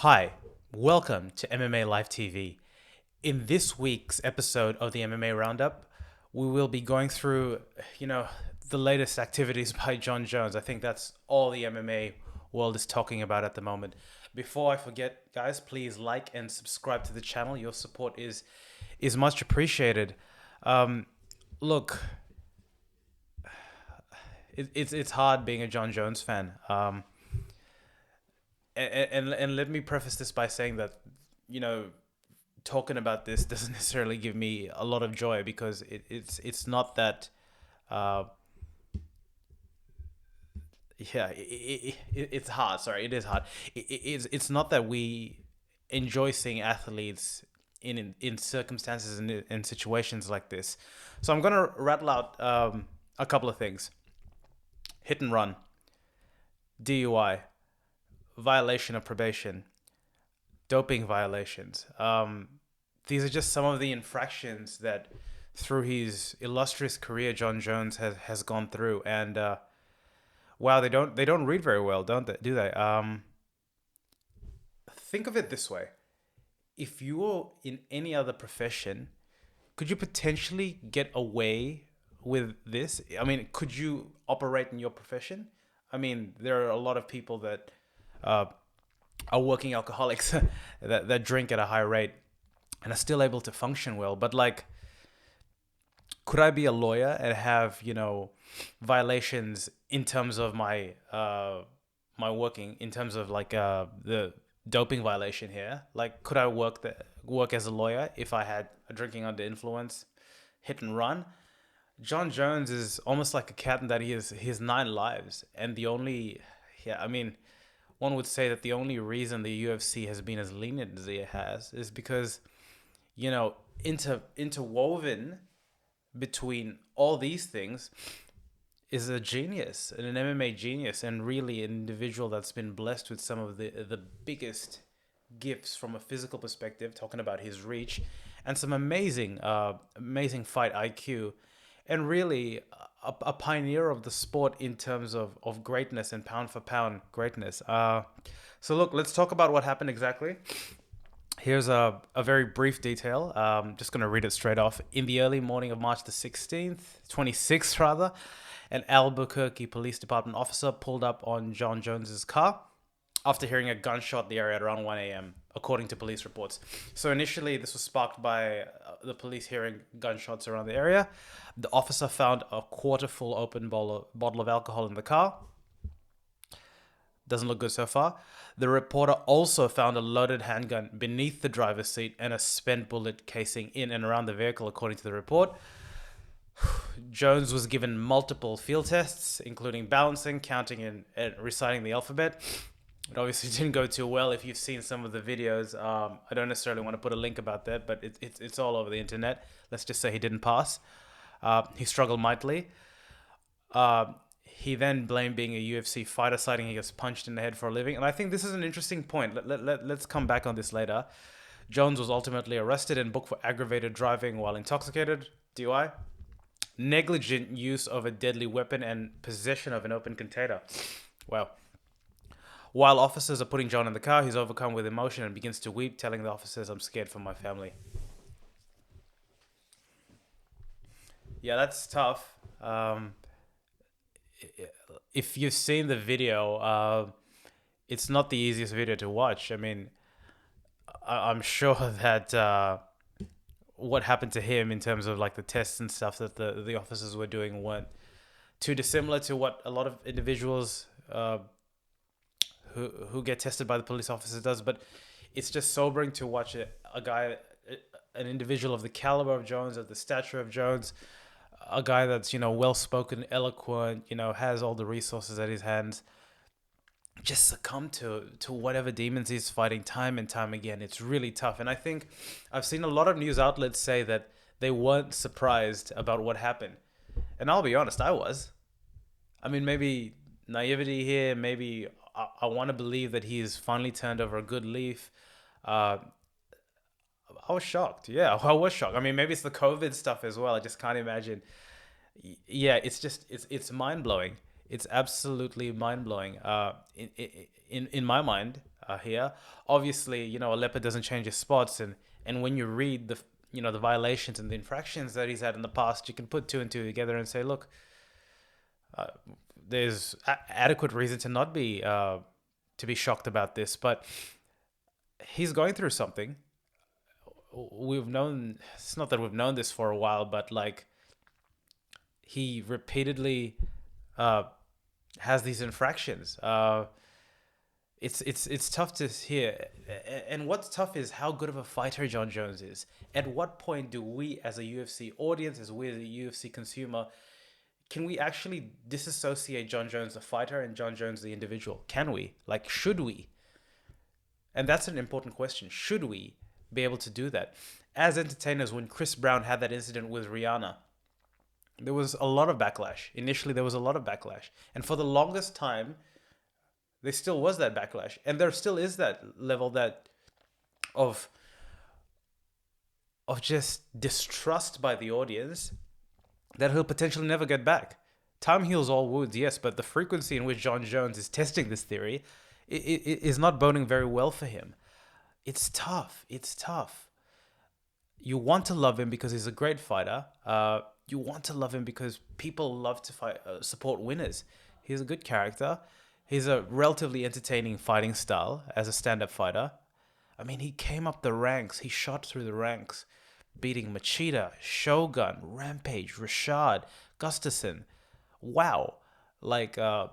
Hi, welcome to MMA Live TV. In this week's episode of the MMA Roundup, we will be going through, the latest activities by Jon Jones. I think that's all the MMA world is talking about at the moment. Before I forget, guys, please like and subscribe to the channel. Your support is much appreciated. Look, it's hard being a Jon Jones fan. And let me preface this by saying that, talking about this doesn't necessarily give me a lot of joy because it's not that. Uh, it's hard. Sorry, it is hard. It's not that we enjoy seeing athletes in circumstances and in situations like this. So I'm gonna rattle out a couple of things: hit and run, DUI, violation of probation, doping violations. These are just some of the infractions that, through his illustrious career, Jon Jones has gone through. And wow, they don't read very well, don't they? Do they? Think of it this way: if you were in any other profession, could you potentially get away with this? I mean, could you operate in your profession? I mean, there are a lot of people that are working alcoholics that drink at a high rate and are still able to function well. But like, could I be a lawyer and have, violations in terms of my my working, in terms of like the doping violation here? Like, could I work as a lawyer if I had a drinking under influence, hit and run? Jon Jones is almost like a cat in that he has 9 lives, and the only, one would say that the only reason the UFC has been as lenient as it has is because, interwoven between all these things is a genius, an MMA genius, and really an individual that's been blessed with some of the biggest gifts from a physical perspective, talking about his reach, and some amazing fight IQ, and really a pioneer of the sport in terms of greatness and pound for pound greatness. So look, let's talk about what happened exactly. Here's a very brief detail. Just going to read it straight off. In the early morning of March the 26th rather, an Albuquerque Police Department officer pulled up on Jon Jones's car after hearing a gunshot in the area at around 1 a.m., according to police reports. So initially, this was sparked by the police hearing gunshots around the area. The officer found a quarter-full open bottle of alcohol in the car. Doesn't look good so far. The reporter also found a loaded handgun beneath the driver's seat and a spent bullet casing in and around the vehicle, according to the report. Jones was given multiple field tests, including balancing, counting, and reciting the alphabet. It obviously didn't go too well. If you've seen some of the videos, I don't necessarily want to put a link about that, but it's all over the internet. Let's just say he didn't pass. He struggled mightily. He then blamed being a UFC fighter, citing he gets punched in the head for a living. And I think this is an interesting point. Let's come back on this later. Jones was ultimately arrested and booked for aggravated driving while intoxicated, DUI, negligent use of a deadly weapon, and possession of an open container. Wow. While officers are putting Jon in the car, he's overcome with emotion and begins to weep, telling the officers, "I'm scared for my family." Yeah, that's tough. If you've seen the video, it's not the easiest video to watch. I mean, I'm sure that what happened to him in terms of like the tests and stuff that the officers were doing weren't too dissimilar to what a lot of individuals who get tested by the police officers does. But it's just sobering to watch a guy, an individual of the caliber of Jones, of the stature of Jones, a guy that's, well-spoken, eloquent, has all the resources at his hands, just succumb to whatever demons he's fighting time and time again. It's really tough. And I think I've seen a lot of news outlets say that they weren't surprised about what happened. And I'll be honest, I was. I mean, maybe naivety here, maybe I want to believe that he's finally turned over a good leaf. I was shocked. Yeah, I was shocked. I mean, maybe it's the COVID stuff as well. I just can't imagine. Yeah, it's mind blowing. It's absolutely mind blowing. In my mind, here. Obviously, a leopard doesn't change his spots, and when you read the violations and the infractions that he's had in the past, you can put two and two together and say, look, uh, there's adequate reason to not be to be shocked about this, but he's going through something. We've known, it's not that we've known this for a while, but like he repeatedly uh, has these infractions. It's tough to hear, and what's tough is how good of a fighter Jon Jones is. At what point do we, as a UFC audience, as we as a UFC consumer, can we actually disassociate Jon Jones the fighter and Jon Jones the individual? Can we? Like, should we? And that's an important question. Should we be able to do that? As entertainers, when Chris Brown had that incident with Rihanna, there was a lot of backlash. Initially, there was a lot of backlash. And for the longest time, there still was that backlash. And there still is that level of of just distrust by the audience that he'll potentially never get back. Time heals all wounds, yes, but the frequency in which Jon Jones is testing this theory is not boding very well for him. It's tough. It's tough. You want to love him because he's a great fighter. You want to love him because people love to fight, support winners. He's a good character. He's a relatively entertaining fighting style as a stand-up fighter. I mean, he came up the ranks. He shot through the ranks, beating Machida, Shogun, Rampage, Rashad, Gustafsson. Wow. Like, I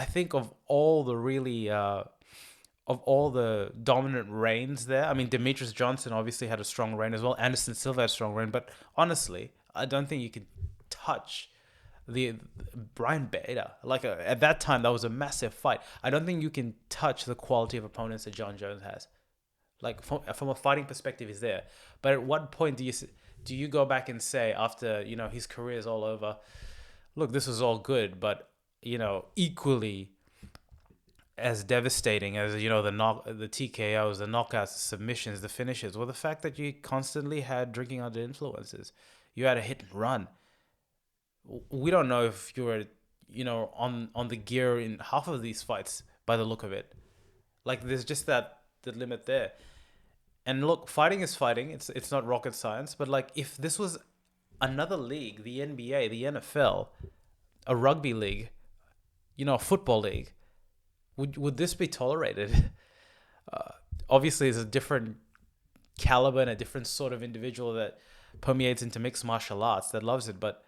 think of all the really, of all the dominant reigns there. I mean, Demetrius Johnson obviously had a strong reign as well. Anderson Silva had a strong reign. But honestly, I don't think you could touch the Brian Beda. Like, at that time, that was a massive fight. I don't think you can touch the quality of opponents that Jon Jones has. Like, from a fighting perspective, he's there. But at what point do you go back and say, after his career is all over, look, this was all good, but equally as devastating as the TKOs, the knockouts, the submissions, the finishes, well, the fact that you constantly had drinking under influences, you had a hit and run. We don't know if you were on the gear in half of these fights by the look of it. Like, there's just the limit there. And look, fighting is fighting. It's not rocket science. But like, if this was another league, the NBA, the NFL, a rugby league, a football league, would this be tolerated? Obviously, it's a different caliber and a different sort of individual that permeates into mixed martial arts that loves it. But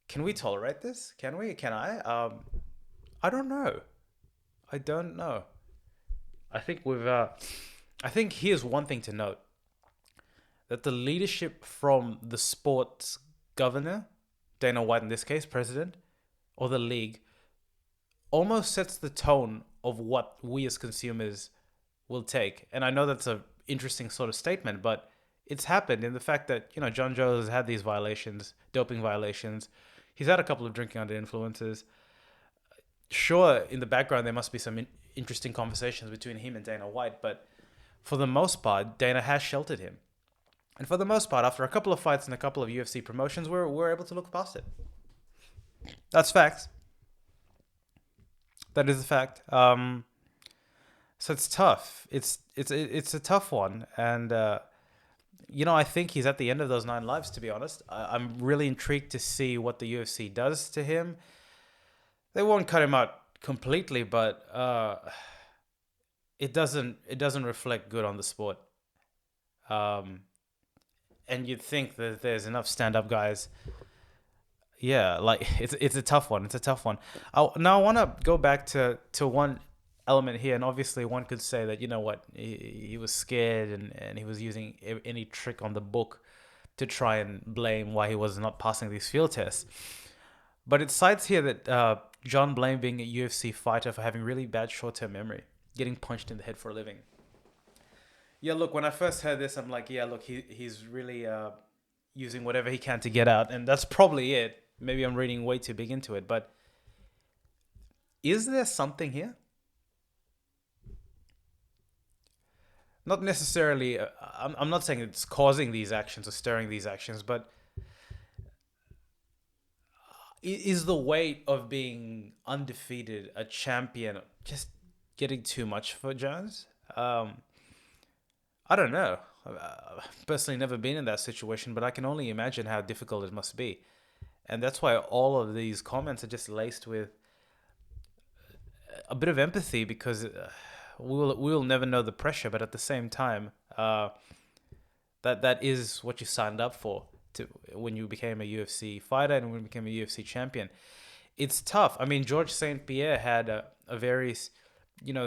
can we tolerate this? Can we? Can I? I don't know. I don't know. I think I think here's one thing to note: that the leadership from the sports governor, Dana White in this case, president, or the league, almost sets the tone of what we as consumers will take. And I know that's a interesting sort of statement, but it's happened in the fact that Jon Jones has had these violations, doping violations. He's had a couple of drinking under influences. Sure, in the background there must be some interesting conversations between him and Dana White, but for the most part, Dana has sheltered him. And for the most part, after a couple of fights and a couple of UFC promotions, we're able to look past it. That's facts. That is a fact. So it's tough. It's a tough one, and I think he's at the end of those 9 lives. To be honest, I'm really intrigued to see what the UFC does to him. They won't cut him out completely, but it doesn't reflect good on the sport. And you'd think that there's enough stand-up guys. Yeah, like it's a tough one. It's a tough one. Now I want to go back to one element here, and obviously one could say that he was scared and he was using any trick on the book to try and blame why he was not passing these field tests. But it cites here that John blamed being a UFC fighter for having really bad short-term memory, getting punched in the head for a living. Yeah, look, when I first heard this, I'm like, yeah, look, he's really using whatever he can to get out, and that's probably it. Maybe I'm reading way too big into it, but is there something here? Not necessarily, I'm not saying it's causing these actions or stirring these actions, but is the weight of being undefeated, a champion, just getting too much for Jones? Um, I don't know. Personally, never been in that situation, but I can only imagine how difficult it must be. And that's why all of these comments are just laced with a bit of empathy, because we'll never know the pressure, but at the same time, that is what you signed up for to when you became a UFC fighter and when you became a UFC champion. It's tough. I mean, George St. Pierre had a very,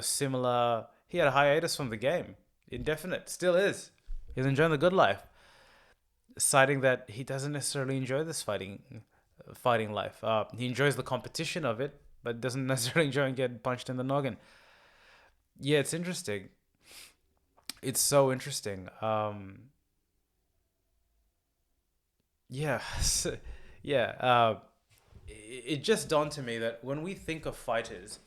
similar. He had a hiatus from the game, indefinite, still is. He's enjoying the good life, citing that he doesn't necessarily enjoy this fighting life. He enjoys the competition of it, but doesn't necessarily enjoy getting punched in the noggin. Yeah, it's interesting. It's so interesting. Yeah, yeah. It just dawned to me that when we think of fighters,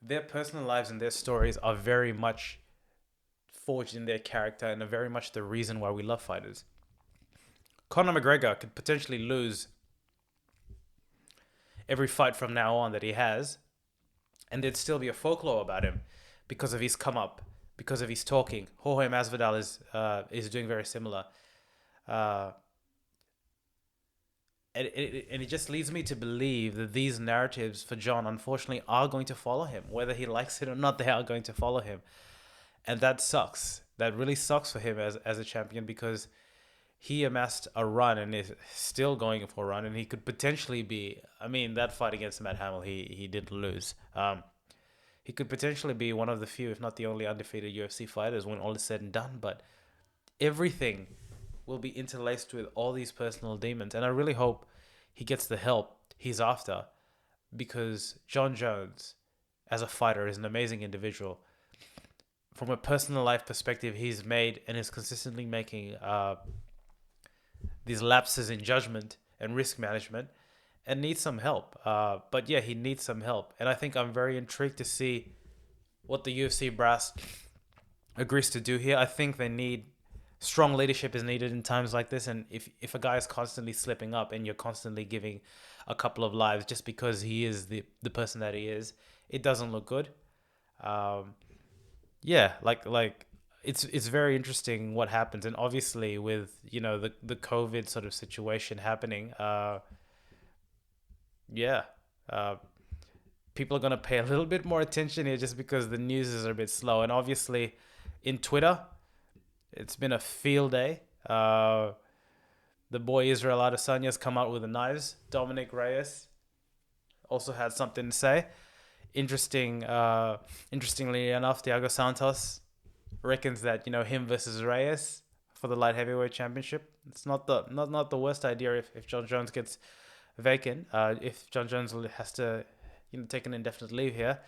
their personal lives and their stories are very much forged in their character and are very much the reason why we love fighters. Conor McGregor could potentially lose every fight from now on that he has, and there'd still be a folklore about him because of his come up, because of his talking. Jorge Masvidal is doing very similar. Uh, and it just leads me to believe that these narratives for Jon, unfortunately, are going to follow him. Whether he likes it or not, they are going to follow him. And that sucks. That really sucks for him as a champion, because he amassed a run and is still going for a run. And he could potentially be, I mean, that fight against Matt Hamill, he did lose. He could potentially be one of the few, if not the only undefeated UFC fighters when all is said and done. But everything will be interlaced with all these personal demons. And I really hope he gets the help he's after, because Jon Jones, as a fighter, is an amazing individual. From a personal life perspective, he's made and is consistently making these lapses in judgment and risk management, and needs some help. But yeah, he needs some help. And I think I'm very intrigued to see what the UFC brass agrees to do here. I think they need strong leadership is needed in times like this. And if a guy is constantly slipping up and you're constantly giving a couple of lives just because he is the person that he is, it doesn't look good. Um, yeah, like it's very interesting what happens, and obviously with the COVID sort of situation happening, yeah, uh, people are gonna pay a little bit more attention here just because the news is a bit slow, and obviously in Twitter, it's been a field day. The boy Israel Adesanya's come out with the knives. Dominic Reyes also had something to say. Interestingly enough, Thiago Santos reckons that him versus Reyes for the light heavyweight championship. It's not the worst idea if Jon Jones gets vacant. If Jon Jones has to take an indefinite leave here.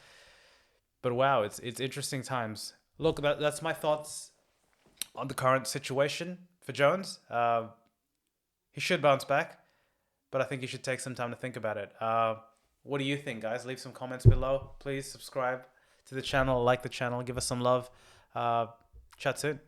But wow, it's interesting times. Look, that's my thoughts on the current situation for Jones. He should bounce back, but I think he should take some time to think about it. What do you think, guys? Leave some comments below. Please subscribe to the channel, like the channel, give us some love. Chat soon.